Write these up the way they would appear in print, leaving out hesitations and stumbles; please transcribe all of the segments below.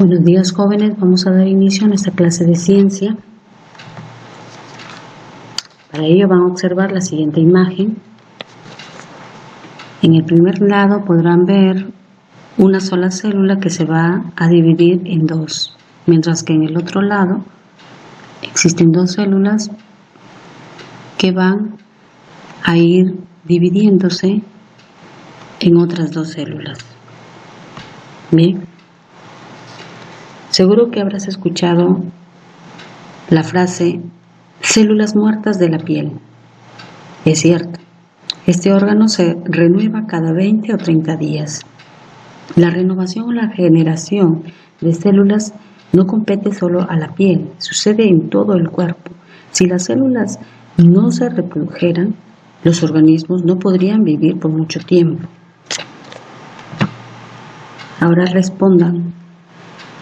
Buenos días, jóvenes. Vamos a dar inicio a nuestra clase de ciencia. Para ello van a observar la siguiente imagen. En el primer lado podrán ver una sola célula que se va a dividir en dos, mientras que en el otro lado existen dos células que van a ir dividiéndose en otras dos células. Bien. Seguro que habrás escuchado la frase células muertas de la piel. Es cierto, este órgano se renueva cada 20 o 30 días. La renovación o la generación de células no compete solo a la piel, sucede en todo el cuerpo. Si las células no se reprodujeran, los organismos no podrían vivir por mucho tiempo. Ahora respondan.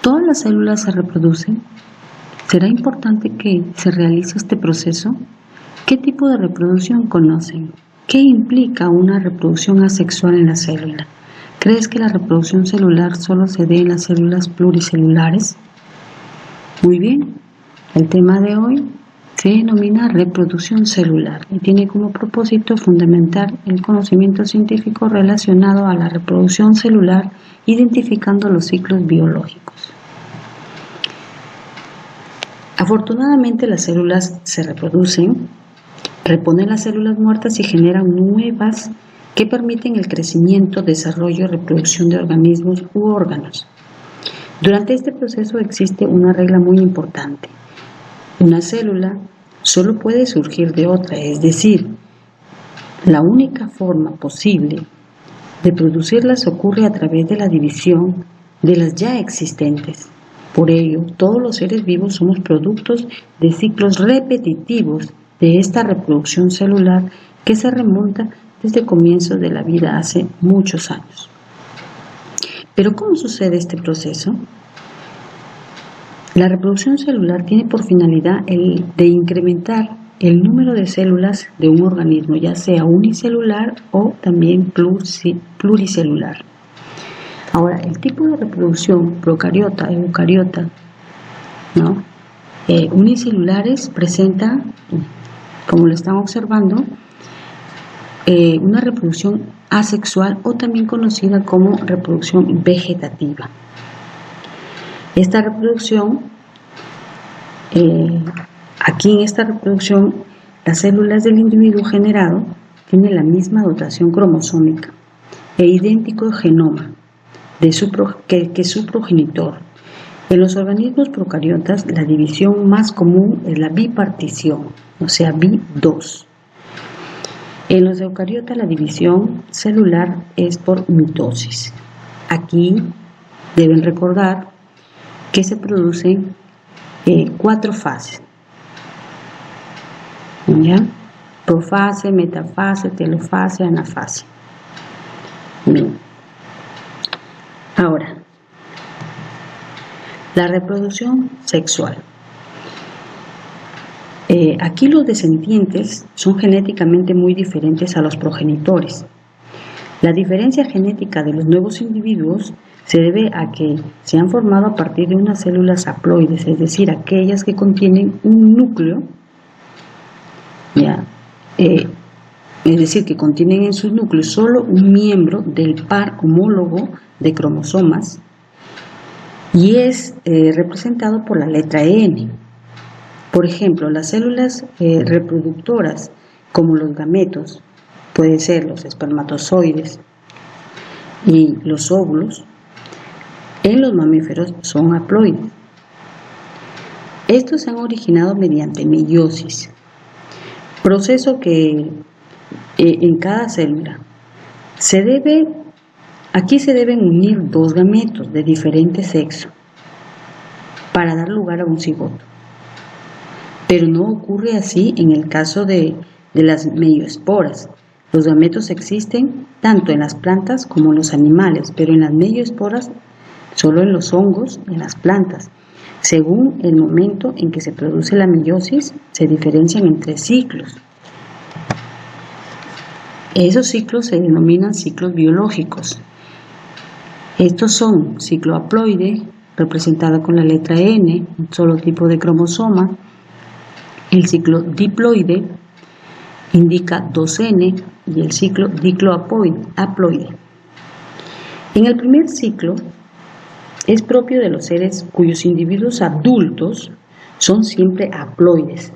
¿Todas las células se reproducen? ¿Será importante que se realice este proceso? ¿Qué tipo de reproducción conocen? ¿Qué implica una reproducción asexual en la célula? ¿Crees que la reproducción celular solo se dé en las células pluricelulares? Muy bien, el tema de hoy se denomina reproducción celular y tiene como propósito fundamentar el conocimiento científico relacionado a la reproducción celular, identificando los ciclos biológicos. Afortunadamente las células se reproducen, reponen las células muertas y generan nuevas que permiten el crecimiento, desarrollo y reproducción de organismos u órganos. Durante este proceso existe una regla muy importante. Una célula solo puede surgir de otra, es decir, la única forma posible de producirlas ocurre a través de la división de las ya existentes. Por ello, todos los seres vivos somos productos de ciclos repetitivos de esta reproducción celular que se remonta desde comienzos de la vida hace muchos años. Pero ¿cómo sucede este proceso? La reproducción celular tiene por finalidad el de incrementar el número de células de un organismo, ya sea unicelular o también pluricelular. Ahora, el tipo de reproducción procariota, eucariota, unicelulares presenta, como lo están observando, una reproducción asexual o también conocida como reproducción vegetativa. Esta reproducción, aquí en esta reproducción, las células del individuo generado tienen la misma dotación cromosómica e idéntico genoma que su progenitor. En los organismos procariotas, la división más común es la bipartición, o sea, bi2. En los eucariotas, la división celular es por mitosis. Aquí deben recordar que se producen 4 fases. ¿Ya? Profase, metafase, telofase, anafase. Bien. Ahora, la reproducción sexual. Aquí los descendientes son genéticamente muy diferentes a los progenitores. La diferencia genética de los nuevos individuos se debe a que se han formado a partir de unas células haploides, es decir, aquellas que contienen un núcleo, es decir, que contienen en sus núcleos solo un miembro del par homólogo de cromosomas y es representado por la letra N. Por ejemplo, las células reproductoras, como los gametos, pueden ser los espermatozoides y los óvulos, en los mamíferos son haploides. Estos se han originado mediante meiosis, proceso que en cada célula aquí se deben unir dos gametos de diferente sexo para dar lugar a un cigoto. Pero no ocurre así en el caso de las meioesporas. Los gametos existen tanto en las plantas como en los animales, pero en las meioesporas solo en los hongos y en las plantas. Según el momento en que se produce la meiosis, se diferencian en 3 ciclos. Esos ciclos se denominan ciclos biológicos. Estos son ciclo haploide, representada con la letra N, un solo tipo de cromosoma. El ciclo diploide indica 2N y el ciclo diclohaploide. En el primer ciclo es propio de los seres cuyos individuos adultos son siempre haploides,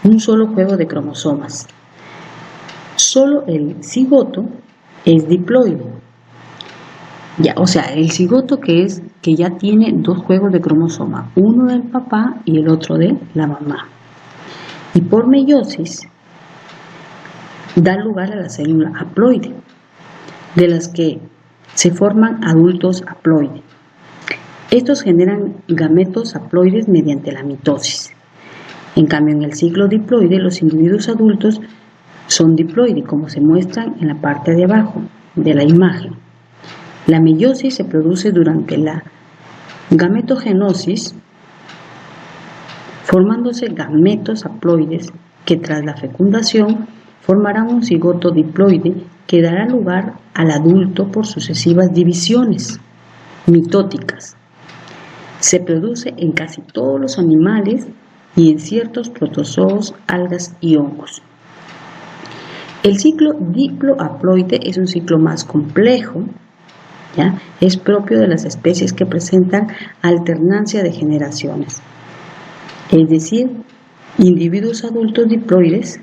un solo juego de cromosomas. Solo el cigoto es diploide. O sea, el cigoto que ya tiene dos juegos de cromosoma, uno del papá y el otro de la mamá. Y por meiosis da lugar a la célula haploide, de las que se forman adultos haploides. Estos generan gametos haploides mediante la mitosis. En cambio, en el ciclo diploide, los individuos adultos son diploides, como se muestran en la parte de abajo de la imagen. La meiosis se produce durante la gametogenosis, formándose gametos haploides que tras la fecundación formarán un cigoto diploide que dará lugar al adulto por sucesivas divisiones mitóticas. Se produce en casi todos los animales y en ciertos protozoos, algas y hongos. El ciclo diplohaploide es un ciclo más complejo, es propio de las especies que presentan alternancia de generaciones, es decir, individuos adultos diploides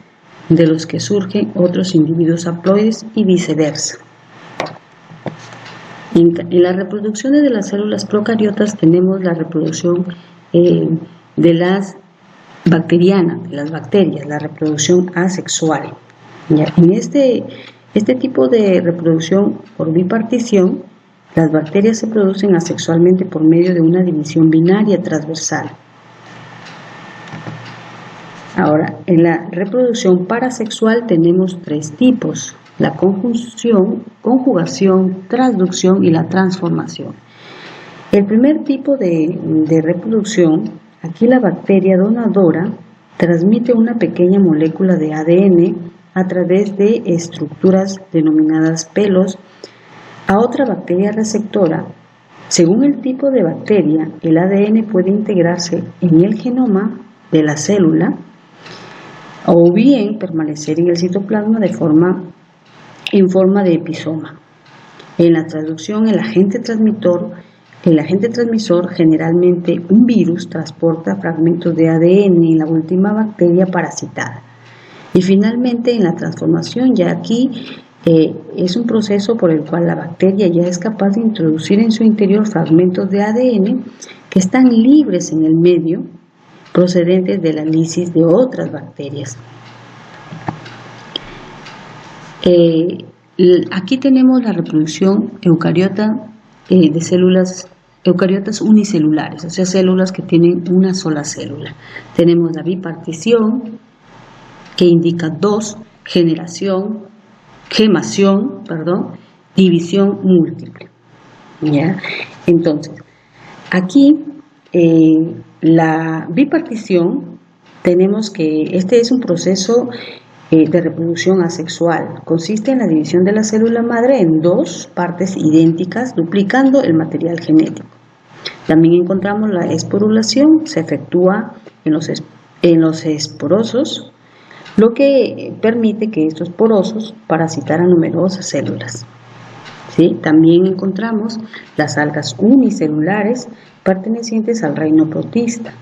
de los que surgen otros individuos haploides y viceversa. En las reproducciones de las células procariotas tenemos la reproducción de las bacterianas, de las bacterias, la reproducción asexual. En este tipo de reproducción por bipartición, las bacterias se producen asexualmente por medio de una división binaria transversal. Ahora, en la reproducción parasexual tenemos tres tipos: la conjugación, transducción y la transformación. El primer tipo de reproducción, aquí la bacteria donadora transmite una pequeña molécula de ADN a través de estructuras denominadas pelos a otra bacteria receptora. Según el tipo de bacteria, el ADN puede integrarse en el genoma de la célula o bien permanecer en el citoplasma en forma de episoma. En la traducción, el agente transmisor, generalmente un virus, transporta fragmentos de ADN en la última bacteria parasitada. Y finalmente, en la transformación, ya aquí es un proceso por el cual la bacteria ya es capaz de introducir en su interior fragmentos de ADN que están libres en el medio, procedentes de la lisis de otras bacterias. Aquí tenemos la reproducción eucariota de células eucariotas unicelulares, o sea, células que tienen una sola célula. Tenemos la bipartición, que indica dos, gemación, división múltiple. Entonces, aquí la bipartición, tenemos que este es un proceso de reproducción asexual. Consiste en la división de la célula madre en dos partes idénticas, duplicando el material genético. También encontramos la esporulación, se efectúa en los esporosos, lo que permite que estos porosos parasitar a numerosas células. También encontramos las algas unicelulares pertenecientes al reino protista.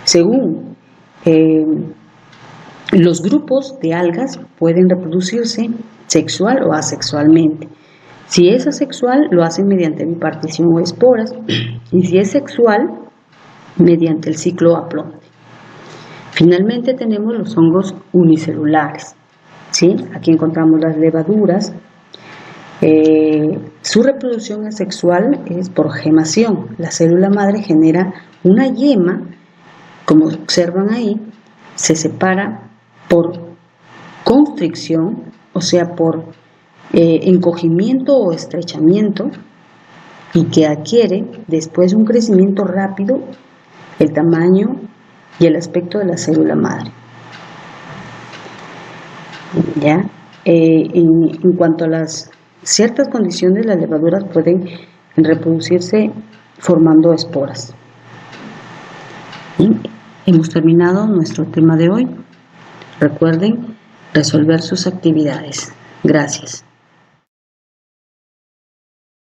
Según los grupos de algas pueden reproducirse sexual o asexualmente. Si es asexual, lo hacen mediante bipartición o esporas, y si es sexual, mediante el ciclo haploide. Finalmente tenemos los hongos unicelulares. Aquí encontramos las levaduras. Su reproducción asexual es por gemación. La célula madre genera una yema, como observan ahí, se separa por constricción, o sea, por encogimiento o estrechamiento, y que adquiere después un crecimiento rápido el tamaño y el aspecto de la célula madre. En cuanto a las ciertas condiciones, las levaduras pueden en reproducirse formando esporas. Y hemos terminado nuestro tema de hoy. Recuerden resolver sus actividades. Gracias.